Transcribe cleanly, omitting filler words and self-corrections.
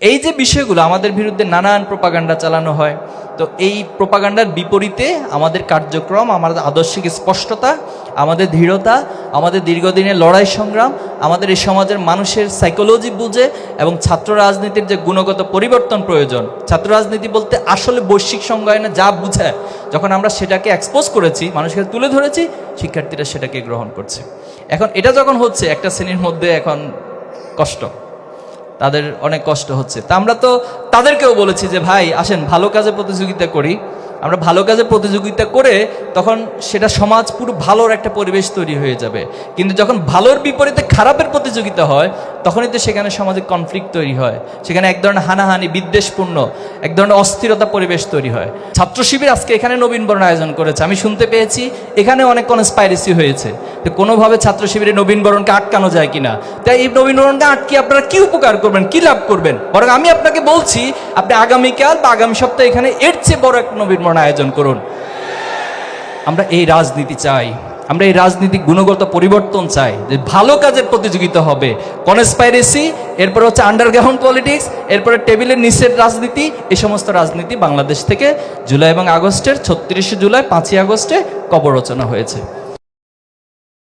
এই যে বিষয়গুলো আমাদের বিরুদ্ধে নানান প্রোপাগান্ডা চালানো হয়, তো এই প্রোপাগান্ডার বিপরীতে আমাদের কার্যক্রম, আমাদের আদর্শিক স্পষ্টতা, আমাদের দৃঢ়তা, আমাদের দীর্ঘদিনের লড়াই সংগ্রাম, আমাদের এই সমাজের মানুষের সাইকোলজি বুঝে এবং ছাত্র রাজনীতির যে গুণগত পরিবর্তন প্রয়োজন, ছাত্র রাজনীতি বলতে আসলে বৈশ্বিক সংজ্ঞায়নে যা বুঝায়, যখন আমরা সেটাকে এক্সপোজ করেছি, মানুষকে তুলে ধরেছি, শিক্ষার্থীরা সেটাকে গ্রহণ করছে। এখন এটা যখন হচ্ছে, একটা শ্রেণীর মধ্যে এখন কষ্ট, তাদের অনেক কষ্ট হচ্ছে। তা আমরা তো তাদেরকেও বলেছি যে ভাই আসেন ভালো কাজে প্রতিযোগিতা করি। আমরা ভালো কাজে প্রতিযোগিতা করে তখন সেটা সমাজ পুরো ভালোর একটা পরিবেশ তৈরি হয়ে যাবে। কিন্তু যখন ভালোর বিপরীতে খারাপের প্রতিযোগিতা হয়, তখনই তো সেখানে সমাজে কনফ্লিক্ট তৈরি হয়, সেখানে এক ধরনের হানাহানি, বিদ্বেষপূর্ণ এক ধরনের অস্থিরতা পরিবেশ তৈরি হয়। ছাত্র শিবির আজকে এখানে নবীনবরণ আয়োজন করেছে, আমি শুনতে পেয়েছি এখানে অনেক কনস্পাইরেসি হয়েছে, তো কোনোভাবে ছাত্র শিবিরের নবীনবরণকে আটকানো যায় কিনা। তাই এই নবীনবরণকে আটকে আপনারা কি উপকার করবেন, কি লাভ করবেন? বরং আমি আপনাকে বলছি, আপনি আগামীকাল বা আগামী সপ্তাহে এখানে এর চেয়ে বড় এক নবীনবরণ আয়োজন করুন। আমরা এই রাজনীতি চাই, আমরা এই রাজনীতি গুণগত পরিবর্তন চাই, যে ভালো কাজের প্রতিযোগিতা হবে। কনস্পাইরেসি, এরপরে হচ্ছে আন্ডারগ্রাউন্ড পলিটিক্স, এরপরে টেবিলের নিচের রাজনীতি, এই সমস্ত রাজনীতি বাংলাদেশ থেকে জুলাই এবং আগস্টের 36শে জুলাই 5ই আগস্টে কবর রচনা হয়েছে।